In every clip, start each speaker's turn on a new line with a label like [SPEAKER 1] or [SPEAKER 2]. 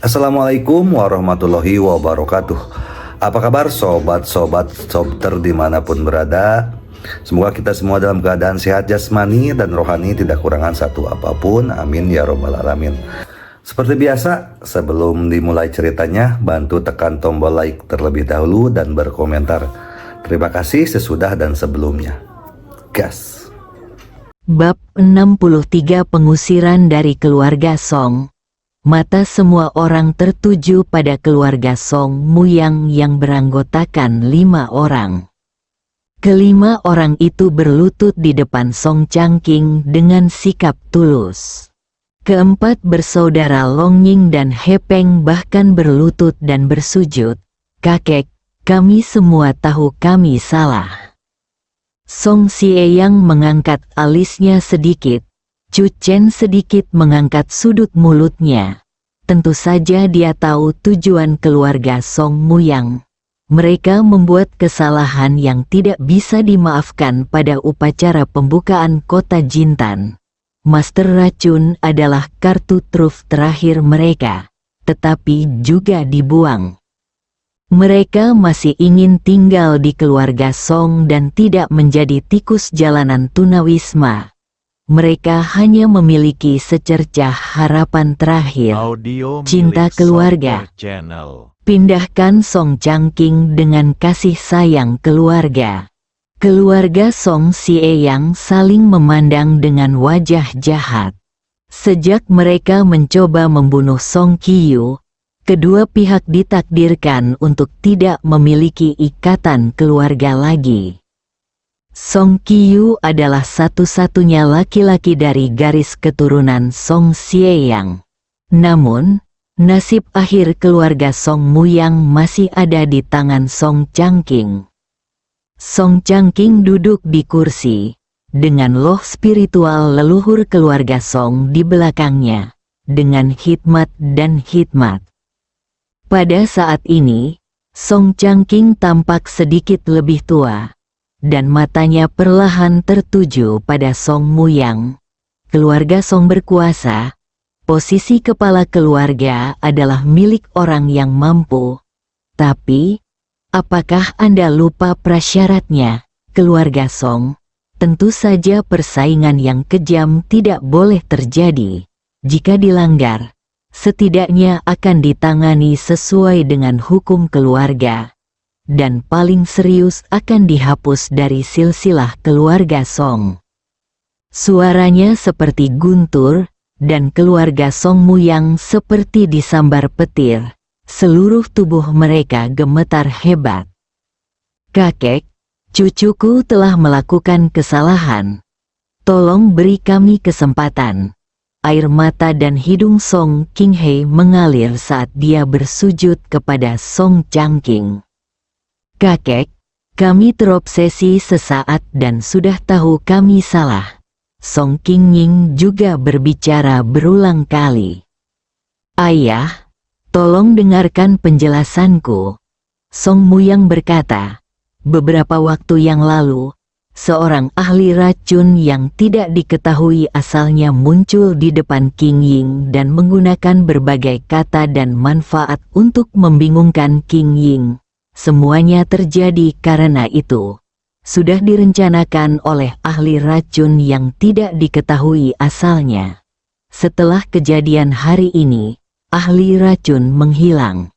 [SPEAKER 1] Assalamualaikum warahmatullahi wabarakatuh. Apa kabar sobat-sobat sobter dimanapun berada? Semoga kita semua dalam keadaan sehat jasmani dan rohani, tidak kurangan satu apapun. Amin ya robbal alamin. Seperti biasa, sebelum dimulai ceritanya, bantu tekan tombol like terlebih dahulu dan berkomentar. Terima kasih sesudah dan sebelumnya. Gas.
[SPEAKER 2] Bab 63 Pengusiran dari keluarga Song. Mata semua orang tertuju pada keluarga Song Muyang yang beranggotakan 5 orang. Kelima orang itu berlutut di depan Song Changking dengan sikap tulus. Keempat bersaudara Longying dan Hepeng bahkan berlutut dan bersujud. "Kakek, kami semua tahu kami salah." Song Sieyang mengangkat alisnya sedikit. Chu Chen sedikit mengangkat sudut mulutnya. Tentu saja dia tahu tujuan keluarga Song Muyang. Mereka membuat kesalahan yang tidak bisa dimaafkan pada upacara pembukaan kota Jintan. Master Racun adalah kartu truf terakhir mereka, tetapi juga dibuang. Mereka masih ingin tinggal di keluarga Song dan tidak menjadi tikus jalanan tunawisma. Mereka hanya memiliki secercah harapan terakhir, cinta keluarga. Pindahkan Song Changking dengan kasih sayang keluarga. Keluarga Song Sieyang saling memandang dengan wajah jahat. Sejak mereka mencoba membunuh Song Qiyu, kedua pihak ditakdirkan untuk tidak memiliki ikatan keluarga lagi. Song Qiyu adalah satu-satunya laki-laki dari garis keturunan Song Sieyang. Namun, nasib akhir keluarga Song Muyang masih ada di tangan Song Changking. Song Changking duduk di kursi, dengan loh spiritual leluhur keluarga Song di belakangnya, dengan hikmat dan hikmat. Pada saat ini, Song Changking tampak sedikit lebih tua, dan matanya perlahan tertuju pada Song Muyang. Keluarga Song berkuasa. Posisi kepala keluarga adalah milik orang yang mampu. Tapi, apakah Anda lupa prasyaratnya, keluarga Song? Tentu saja persaingan yang kejam tidak boleh terjadi. Jika dilanggar, setidaknya akan ditangani sesuai dengan hukum keluarga. Dan paling serius akan dihapus dari silsilah keluarga Song. Suaranya seperti guntur, dan keluarga Song Muyang seperti disambar petir. Seluruh tubuh mereka gemetar hebat. "Kakek, cucuku telah melakukan kesalahan. Tolong beri kami kesempatan." Air mata dan hidung Song Qinghai mengalir saat dia bersujud kepada Song Changking. "Kakek, kami terobsesi sesaat dan sudah tahu kami salah." Song Qingying juga berbicara berulang kali. "Ayah, tolong dengarkan penjelasanku." Song Muyang berkata, "Beberapa waktu yang lalu, seorang ahli racun yang tidak diketahui asalnya muncul di depan Qingying dan menggunakan berbagai kata dan manfaat untuk membingungkan Qingying. Semuanya terjadi karena itu. Sudah direncanakan oleh ahli racun yang tidak diketahui asalnya. Setelah kejadian hari ini, ahli racun menghilang."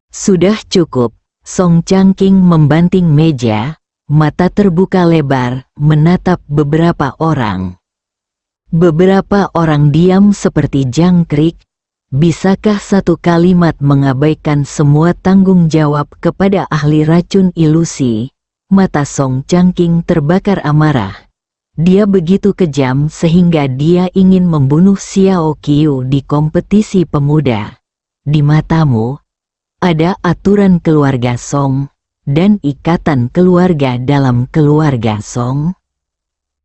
[SPEAKER 2] "Sudah cukup." Song Changking membanting meja, mata terbuka lebar, menatap beberapa orang. Beberapa orang diam seperti jangkrik. Bisakah satu kalimat mengabaikan semua tanggung jawab kepada ahli racun ilusi? Mata Song Changking terbakar amarah. Dia begitu kejam sehingga dia ingin membunuh Xiao Qiu di kompetisi pemuda. "Di matamu, ada aturan keluarga Song, dan ikatan keluarga dalam keluarga Song."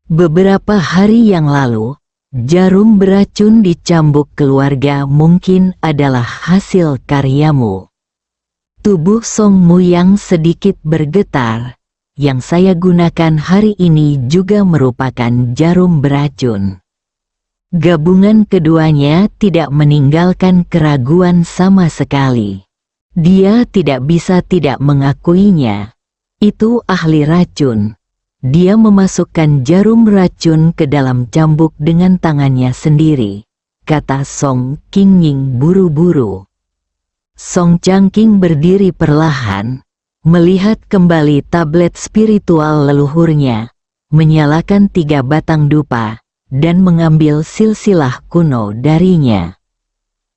[SPEAKER 2] Beberapa hari yang lalu, jarum beracun di cambuk keluarga mungkin adalah hasil karyamu. Tubuh Song Muyang sedikit bergetar. Yang saya gunakan hari ini juga merupakan jarum beracun. Gabungan keduanya tidak meninggalkan keraguan sama sekali. Dia tidak bisa tidak mengakuinya. Itu ahli racun. Dia memasukkan jarum racun ke dalam cambuk dengan tangannya sendiri, kata Song Qingying buru-buru. Song Changqing berdiri perlahan, melihat kembali tablet spiritual leluhurnya, menyalakan 3 batang dupa, dan mengambil silsilah kuno darinya.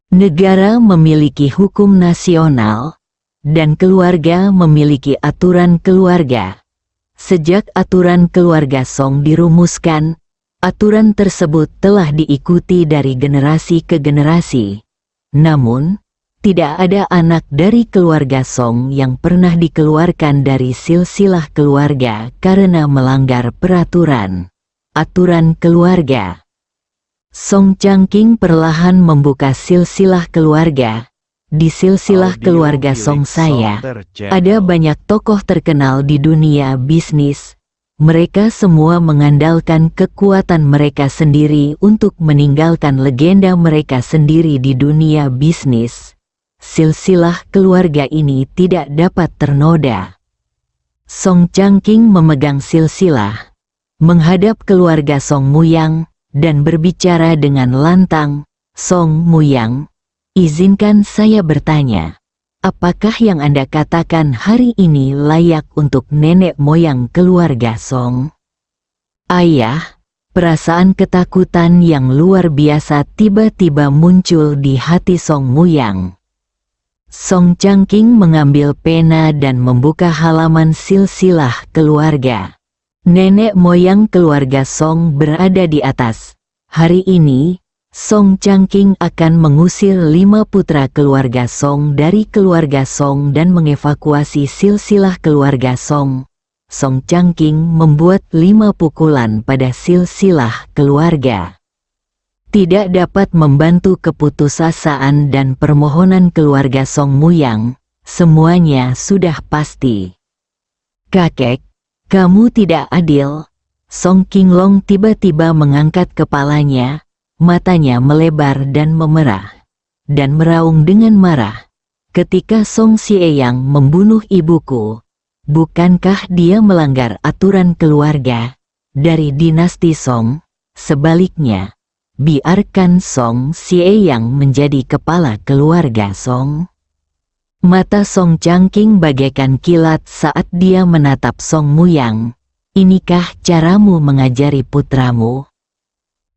[SPEAKER 2] Negara memiliki hukum nasional, dan keluarga memiliki aturan keluarga. Sejak aturan keluarga Song dirumuskan, aturan tersebut telah diikuti dari generasi ke generasi. Namun, tidak ada anak dari keluarga Song yang pernah dikeluarkan dari silsilah keluarga karena melanggar peraturan. Aturan keluarga. Song Changqing perlahan membuka silsilah keluarga. Di silsilah keluarga Song saya, ada banyak tokoh terkenal di dunia bisnis. Mereka semua mengandalkan kekuatan mereka sendiri untuk meninggalkan legenda mereka sendiri di dunia bisnis. Silsilah keluarga ini tidak dapat ternoda. Song Changqing memegang silsilah, menghadap keluarga Song Muyang, dan berbicara dengan lantang. Song Muyang, izinkan saya bertanya, apakah yang Anda katakan hari ini layak untuk nenek moyang keluarga Song? Ayah, perasaan ketakutan yang luar biasa tiba-tiba muncul di hati Song Muyang. Song Changqing mengambil pena dan membuka halaman silsilah keluarga. Nenek moyang keluarga Song berada di atas. Hari ini, Song Changqing akan mengusir 5 putra keluarga Song dari keluarga Song dan mengevakuasi silsilah keluarga Song. Song Changqing membuat 5 pukulan pada silsilah keluarga. Tidak dapat membantu keputusasaan dan permohonan keluarga Song Muyang, semuanya sudah pasti. Kakek, kamu tidak adil. Song Qinglong tiba-tiba mengangkat kepalanya, matanya melebar dan memerah, dan meraung dengan marah. Ketika Song Xieyang membunuh ibuku, bukankah dia melanggar aturan keluarga dari dinasti Song? Sebaliknya, biarkan Song Xieyang menjadi kepala keluarga Song. Mata Song Changqing bagaikan kilat saat dia menatap Song Muyang. Inikah caramu mengajari putramu?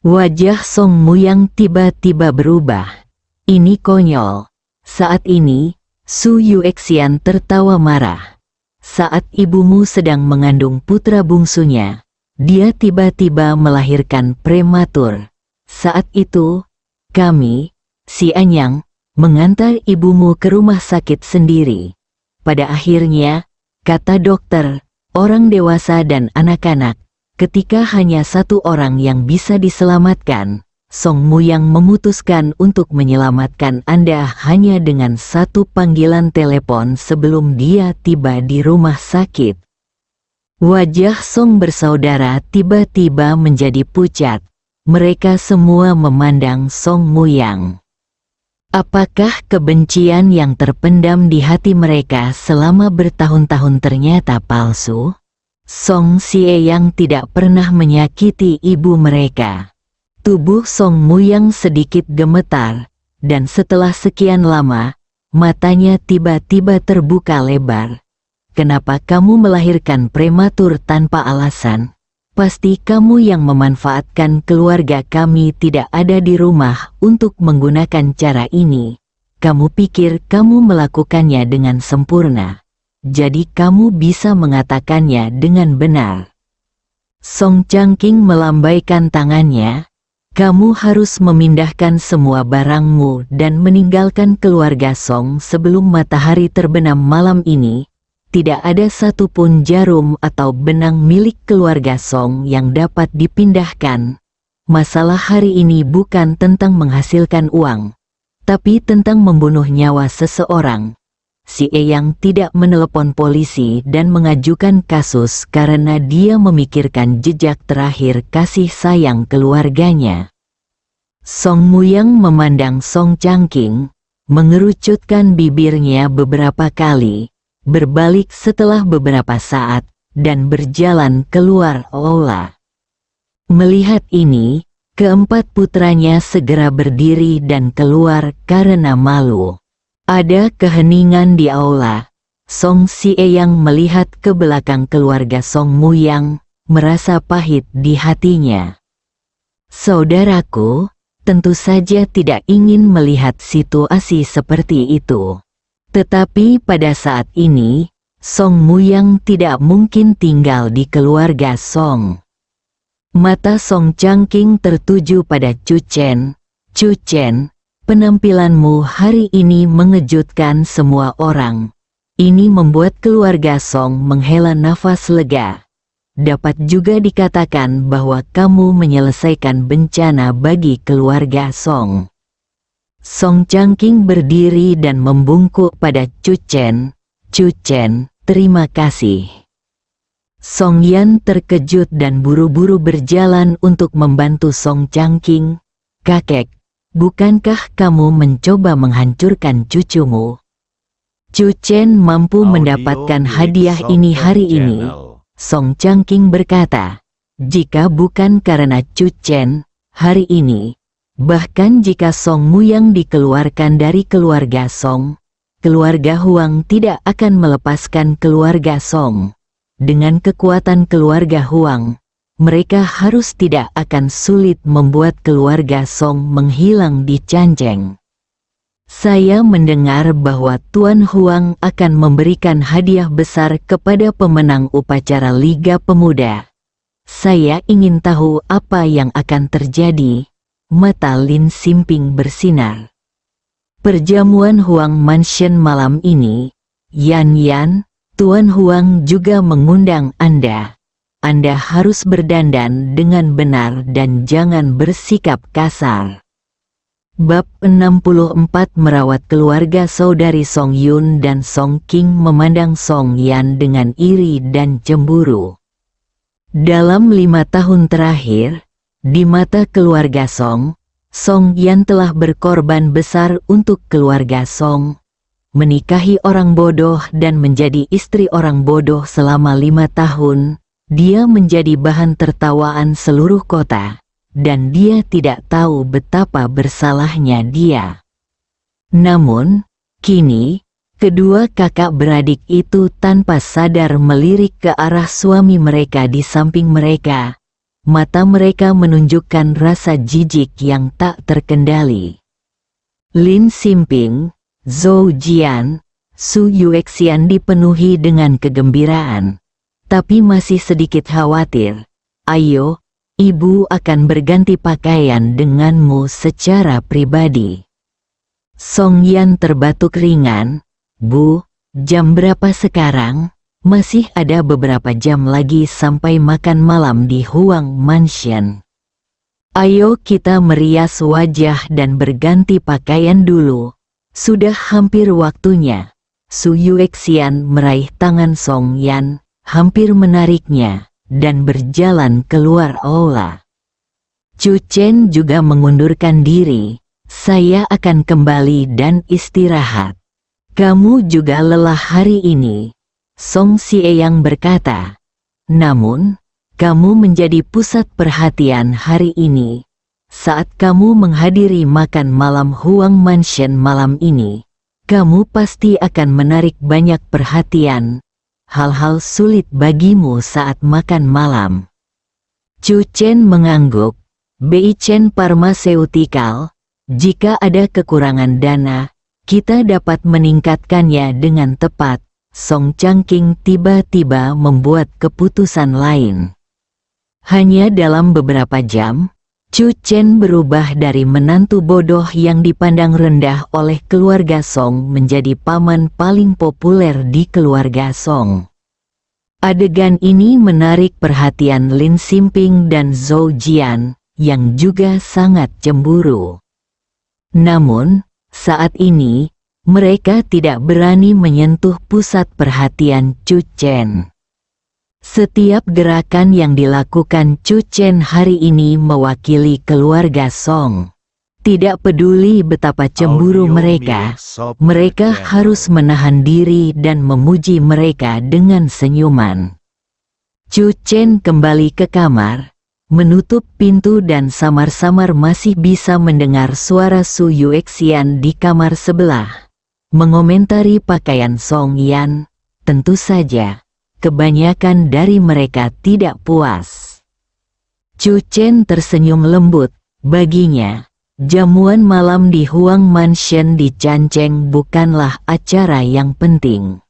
[SPEAKER 2] Wajah Song Muyang tiba-tiba berubah. Ini konyol. Saat ini, Su Yuexian tertawa marah. Saat ibumu sedang mengandung putra bungsunya, dia tiba-tiba melahirkan prematur. Saat itu, kami, si Anyang, mengantar ibumu ke rumah sakit sendiri. Pada akhirnya, kata dokter, orang dewasa dan anak-anak, ketika hanya 1 orang yang bisa diselamatkan, Song Muyang memutuskan untuk menyelamatkan Anda hanya dengan 1 panggilan telepon sebelum dia tiba di rumah sakit. Wajah Song bersaudara tiba-tiba menjadi pucat. Mereka semua memandang Song Muyang. Apakah kebencian yang terpendam di hati mereka selama bertahun-tahun ternyata palsu? Song Xieyang tidak pernah menyakiti ibu mereka. Tubuh Song Muyang sedikit gemetar, dan setelah sekian lama, matanya tiba-tiba terbuka lebar. Kenapa kamu melahirkan prematur tanpa alasan? Pasti kamu yang memanfaatkan keluarga kami tidak ada di rumah untuk menggunakan cara ini. Kamu pikir kamu melakukannya dengan sempurna. Jadi kamu bisa mengatakannya dengan benar. Song Changqing melambaikan tangannya. Kamu harus memindahkan semua barangmu dan meninggalkan keluarga Song sebelum matahari terbenam malam ini. Tidak ada satupun jarum atau benang milik keluarga Song yang dapat dipindahkan. Masalah hari ini bukan tentang menghasilkan uang, tapi tentang membunuh nyawa seseorang. Si Eyang tidak menelepon polisi dan mengajukan kasus karena dia memikirkan jejak terakhir kasih sayang keluarganya. Song Muyang memandang Song Changking, mengerucutkan bibirnya beberapa kali, berbalik setelah beberapa saat, dan berjalan keluar aula. Melihat ini, keempat putranya segera berdiri dan keluar karena malu. Ada keheningan di aula. Song Sieyang melihat ke belakang keluarga Song Muyang, merasa pahit di hatinya. Saudaraku, tentu saja tidak ingin melihat situasi seperti itu. Tetapi pada saat ini, Song Muyang tidak mungkin tinggal di keluarga Song. Mata Song Changking tertuju pada Chu Chen. Chu Chen, penampilanmu hari ini mengejutkan semua orang. Ini membuat keluarga Song menghela nafas lega. Dapat juga dikatakan bahwa kamu menyelesaikan bencana bagi keluarga Song. Song Changking berdiri dan membungkuk pada Chu Chen. Chu Chen, terima kasih. Song Yan terkejut dan buru-buru berjalan untuk membantu Song Changking. Kakek, bukankah kamu mencoba menghancurkan cucumu? Chu Chen mampu mendapatkan hadiah ini hari ini. Song Changking berkata, jika bukan karena Chu Chen, hari ini, bahkan jika Song Muyang dikeluarkan dari keluarga Song, keluarga Huang tidak akan melepaskan keluarga Song. Dengan kekuatan keluarga Huang, mereka harus tidak akan sulit membuat keluarga Song menghilang di Canceng. Saya mendengar bahwa Tuan Huang akan memberikan hadiah besar kepada pemenang upacara Liga Pemuda. Saya ingin tahu apa yang akan terjadi. Mata Lin Simping bersinar. Perjamuan Huang Mansion malam ini, Yan, Tuan Huang juga mengundang Anda. Anda harus berdandan dengan benar dan jangan bersikap kasar. Bab 64 Merawat keluarga saudari Song Yun dan Song King memandang Song Yan dengan iri dan cemburu. Dalam 5 tahun terakhir, di mata keluarga Song, Song Yan telah berkorban besar untuk keluarga Song. Menikahi orang bodoh dan menjadi istri orang bodoh selama 5 tahun, dia menjadi bahan tertawaan seluruh kota. Dan dia tidak tahu betapa bersalahnya dia. Namun, kini, kedua kakak beradik itu tanpa sadar melirik ke arah suami mereka di samping mereka. Mata mereka menunjukkan rasa jijik yang tak terkendali. Lin Simping, Zhou Jian, Su Yuexian dipenuhi dengan kegembiraan. Tapi masih sedikit khawatir. Ayo, Ibu akan berganti pakaian denganmu secara pribadi. Song Yan terbatuk ringan. Bu, jam berapa sekarang? Masih ada beberapa jam lagi sampai makan malam di Huang Mansion. Ayo kita merias wajah dan berganti pakaian dulu. Sudah hampir waktunya. Su Yuexian meraih tangan Song Yan, hampir menariknya, dan berjalan keluar aula. Chu Chen juga mengundurkan diri. Saya akan kembali dan istirahat. Kamu juga lelah hari ini, Song Sieyang berkata. Namun, kamu menjadi pusat perhatian hari ini. Saat kamu menghadiri makan malam Huang Mansion malam ini, kamu pasti akan menarik banyak perhatian. Hal-hal sulit bagimu saat makan malam. Chu Chen mengangguk. Beichen Pharmaceutical, jika ada kekurangan dana, kita dapat meningkatkannya dengan tepat. Song Changking tiba-tiba membuat keputusan lain. Hanya dalam beberapa jam, Chu Chen berubah dari menantu bodoh yang dipandang rendah oleh keluarga Song menjadi paman paling populer di keluarga Song. Adegan ini menarik perhatian Lin Simping dan Zhou Jian, yang juga sangat cemburu. Namun, saat ini, mereka tidak berani menyentuh pusat perhatian Chu Chen. Setiap gerakan yang dilakukan Chu Chen hari ini mewakili keluarga Song. Tidak peduli betapa cemburu mereka, mereka harus menahan diri dan memuji mereka dengan senyuman. Chu Chen kembali ke kamar, menutup pintu dan samar-samar masih bisa mendengar suara Su Yuexian di kamar sebelah. Mengomentari pakaian Song Yan, tentu saja, kebanyakan dari mereka tidak puas. Chu Chen tersenyum lembut, baginya. Jamuan malam di Huang Mansion di Canceng bukanlah acara yang penting.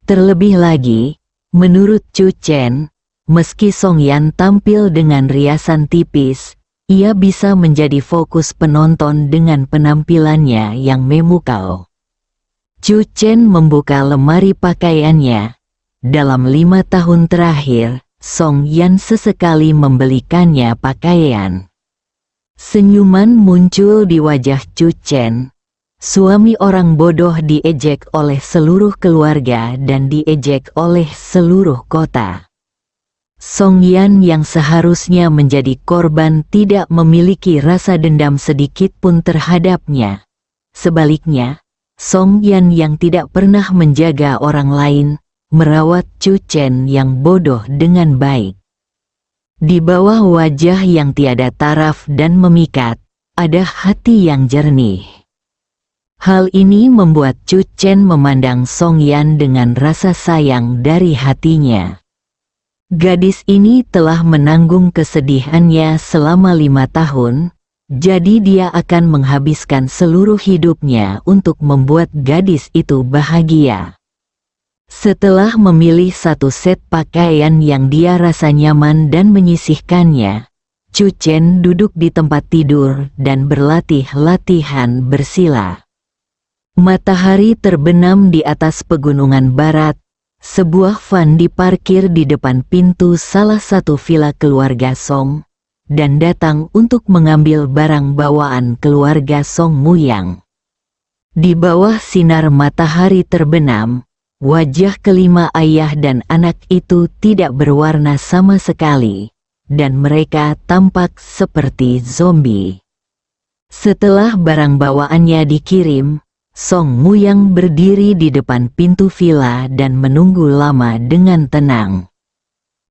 [SPEAKER 2] Terlebih lagi, menurut Chu Chen, meski Song Yan tampil dengan riasan tipis, ia bisa menjadi fokus penonton dengan penampilannya yang memukau. Chu Chen membuka lemari pakaiannya. Dalam 5 tahun terakhir, Song Yan sesekali membelikannya pakaian. Senyuman muncul di wajah Chu Chen. Suami orang bodoh diejek oleh seluruh keluarga dan diejek oleh seluruh kota. Song Yan yang seharusnya menjadi korban tidak memiliki rasa dendam sedikit pun terhadapnya. Sebaliknya, Song Yan yang tidak pernah menjaga orang lain, merawat Chu Chen yang bodoh dengan baik. Di bawah wajah yang tiada taraf dan memikat, ada hati yang jernih. Hal ini membuat Chu Chen memandang Song Yan dengan rasa sayang dari hatinya. Gadis ini telah menanggung kesedihannya selama 5 tahun, jadi dia akan menghabiskan seluruh hidupnya untuk membuat gadis itu bahagia. Setelah memilih satu set pakaian yang dia rasa nyaman dan menyisihkannya, Chu Chen duduk di tempat tidur dan berlatih latihan bersila. Matahari terbenam di atas pegunungan barat. Sebuah van diparkir di depan pintu salah satu villa keluarga Song, dan datang untuk mengambil barang bawaan keluarga Song Muyang. Di bawah sinar matahari terbenam, wajah kelima ayah dan anak itu tidak berwarna sama sekali, dan mereka tampak seperti zombie. Setelah barang bawaannya dikirim, Song Muyang berdiri di depan pintu villa dan menunggu lama dengan tenang.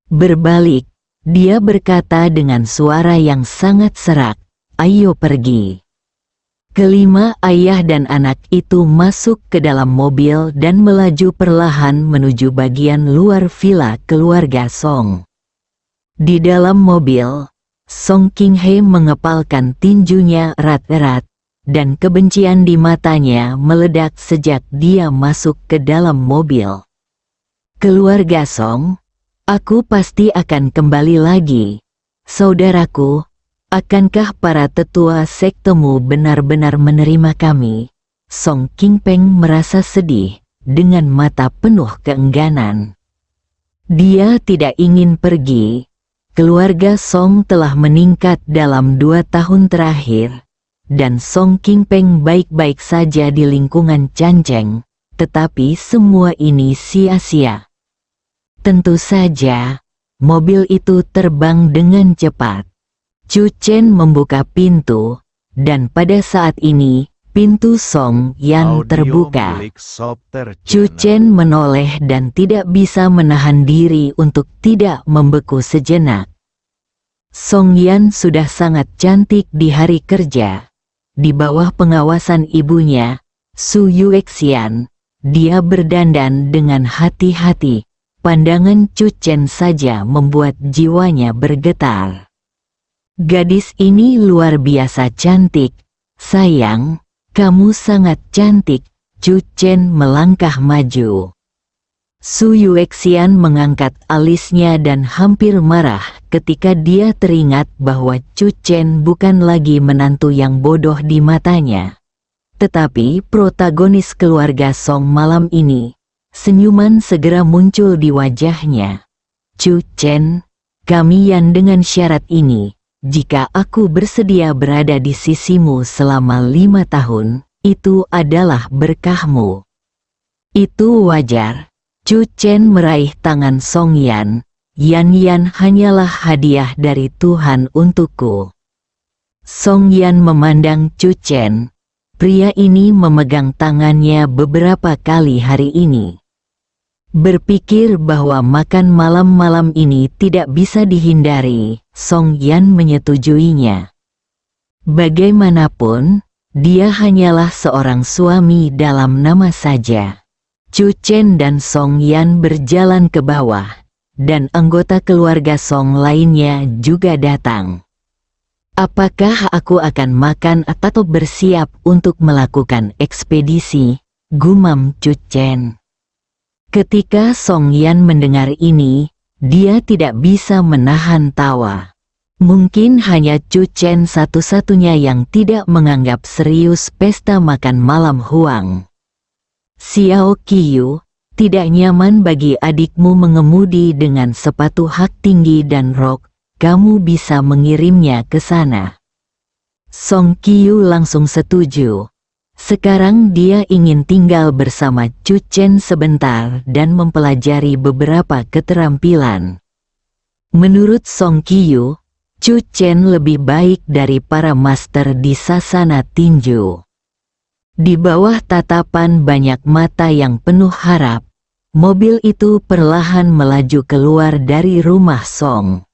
[SPEAKER 2] Berbalik, dia berkata dengan suara yang sangat serak, "Ayo pergi." Kelima ayah dan anak itu masuk ke dalam mobil dan melaju perlahan menuju bagian luar villa keluarga Song. Di dalam mobil, Song Qinghe mengepalkan tinjunya erat-erat, dan kebencian di matanya meledak sejak dia masuk ke dalam mobil. "Keluarga Song, aku pasti akan kembali lagi. Saudaraku, akankah para tetua sektemu benar-benar menerima kami?" Song Qingpeng merasa sedih, dengan mata penuh keengganan. Dia tidak ingin pergi. Keluarga Song telah meningkat dalam 2 tahun terakhir, dan Song Qingpeng baik-baik saja di lingkungan Canceng, tetapi semua ini sia-sia. Tentu saja, mobil itu terbang dengan cepat. Chu Chen membuka pintu, dan pada saat ini, pintu Song Yan terbuka. Chu Chen menoleh dan tidak bisa menahan diri untuk tidak membeku sejenak. Song Yan sudah sangat cantik di hari kerja. Di bawah pengawasan ibunya, Su Yuexian, dia berdandan dengan hati-hati. Pandangan Chu Chen saja membuat jiwanya bergetar. "Gadis ini luar biasa cantik. Sayang, kamu sangat cantik." Chu Chen melangkah maju. Su Yuexian mengangkat alisnya dan hampir marah ketika dia teringat bahwa Chu Chen bukan lagi menantu yang bodoh di matanya, tetapi protagonis keluarga Song malam ini. Senyuman segera muncul di wajahnya. "Chu Chen, kami Yan dengan syarat ini. Jika aku bersedia berada di sisimu selama 5 tahun, itu adalah berkahmu." "Itu wajar." Chu Chen meraih tangan Song Yan. "Yan hanyalah hadiah dari Tuhan untukku." Song Yan memandang Chu Chen. Pria ini memegang tangannya beberapa kali hari ini. Berpikir bahwa makan malam-malam ini tidak bisa dihindari, Song Yan menyetujuinya. Bagaimanapun, dia hanyalah seorang suami dalam nama saja. Chu Chen dan Song Yan berjalan ke bawah, dan anggota keluarga Song lainnya juga datang. Apakah aku akan makan atau bersiap untuk melakukan ekspedisi? Gumam Chu Chen. Ketika Song Yan mendengar ini, dia tidak bisa menahan tawa. Mungkin hanya Chu Chen satu-satunya yang tidak menganggap serius pesta makan malam Huang. Xiao Qiyu, tidak nyaman bagi adikmu mengemudi dengan sepatu hak tinggi dan rok. Kamu bisa mengirimnya ke sana. Song Qiyu langsung setuju. Sekarang dia ingin tinggal bersama Chu Chen sebentar dan mempelajari beberapa keterampilan. Menurut Song Qiyu, Chu Chen lebih baik dari para master di sasana tinju. Di bawah tatapan banyak mata yang penuh harap, mobil itu perlahan melaju keluar dari rumah Song.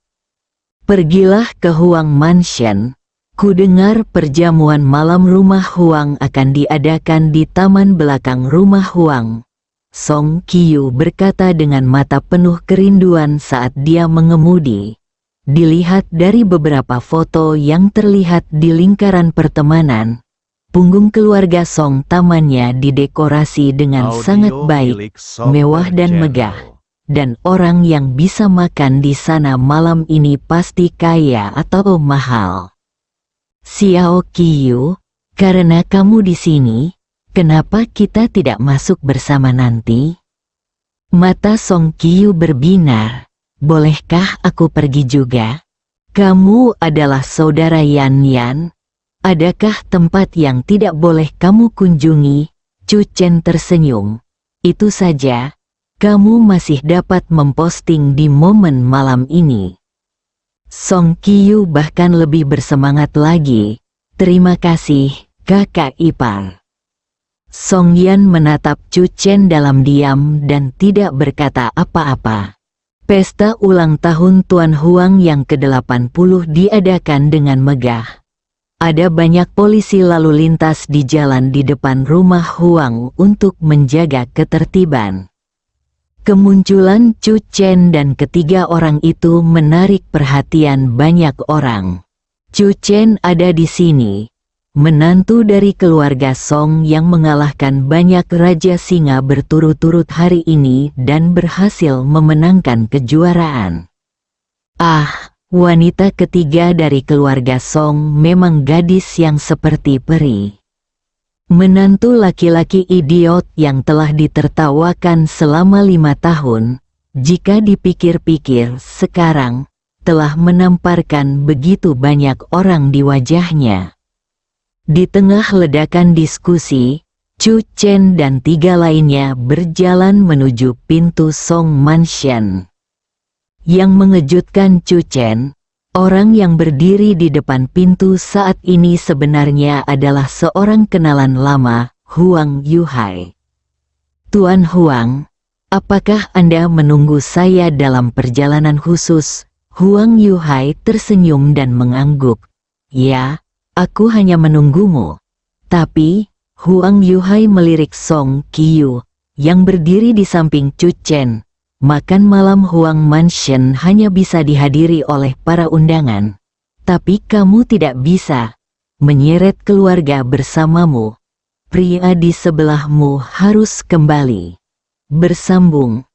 [SPEAKER 2] Pergilah ke Huang Mansion. Ku dengar perjamuan malam rumah Huang akan diadakan di taman belakang rumah Huang. Song Qiyu berkata dengan mata penuh kerinduan saat dia mengemudi. Dilihat dari beberapa foto yang terlihat di lingkaran pertemanan, punggung keluarga Song tamannya didekorasi dengan sangat baik, mewah dan megah. Dan orang yang bisa makan di sana malam ini pasti kaya atau mahal. Xiao Qiyu, karena kamu di sini, kenapa kita tidak masuk bersama nanti? Mata Song Qiyu berbinar. Bolehkah aku pergi juga? Kamu adalah saudara Yan Yan. Adakah tempat yang tidak boleh kamu kunjungi? Chu Chen tersenyum. Itu saja. Kamu masih dapat memposting di momen malam ini. Song Qiyu bahkan lebih bersemangat lagi. Terima kasih, kakak ipar. Song Yan menatap Chu Chen dalam diam dan tidak berkata apa-apa. Pesta ulang tahun Tuan Huang yang ke-80 diadakan dengan megah. Ada banyak polisi lalu lintas di jalan di depan rumah Huang untuk menjaga ketertiban. Kemunculan Chu Chen dan ketiga orang itu menarik perhatian banyak orang. Chu Chen ada di sini, menantu dari keluarga Song yang mengalahkan banyak raja singa berturut-turut hari ini dan berhasil memenangkan kejuaraan. Ah, wanita ketiga dari keluarga Song memang gadis yang seperti peri. Menantu laki-laki idiot yang telah ditertawakan selama 5 tahun, jika dipikir-pikir sekarang, telah menamparkan begitu banyak orang di wajahnya. Di tengah ledakan diskusi, Chu Chen dan 3 lainnya berjalan menuju pintu Song Mansion. Yang mengejutkan Chu Chen, orang yang berdiri di depan pintu saat ini sebenarnya adalah seorang kenalan lama, Huang Yuhai. Tuan Huang, apakah Anda menunggu saya dalam perjalanan khusus? Huang Yuhai tersenyum dan mengangguk. Ya, aku hanya menunggumu. Tapi, Huang Yuhai melirik Song Qiyu, yang berdiri di samping Chu Chen. Makan malam Huang Mansion hanya bisa dihadiri oleh para undangan. Tapi kamu tidak bisa menyeret keluarga bersamamu. Pria di sebelahmu harus kembali. Bersambung.